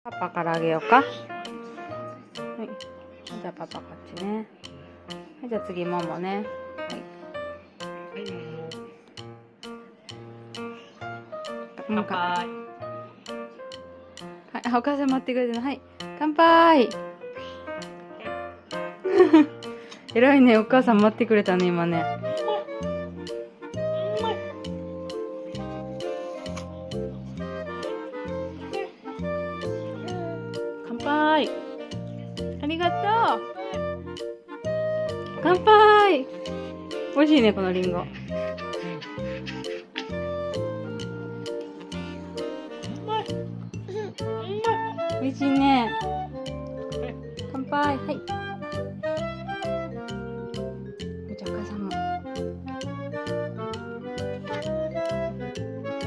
パパからあげようか。はい。じゃあパパこっちね。はい、じゃあ次ももね。はい。乾杯。はい、お母さん待ってくれてるの。はい。乾杯。偉いね、お母さん待ってくれたね、今ね。乾杯。ありがとう。乾杯。美味しいね、このリンゴ。美味しいね。乾杯。はい。じゃあお母さんも。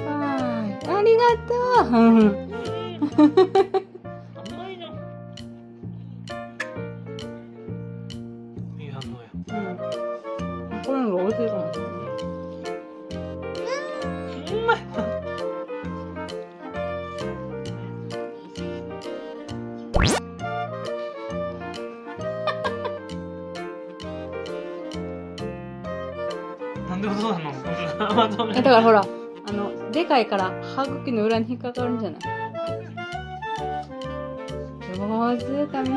はい。ありがとう。甘いな。いい反応や。うん。これも美味しいかも。うまい。なんでそうなの？だからほら、でかいから歯茎の裏に引っかかるんじゃない？上手、髪。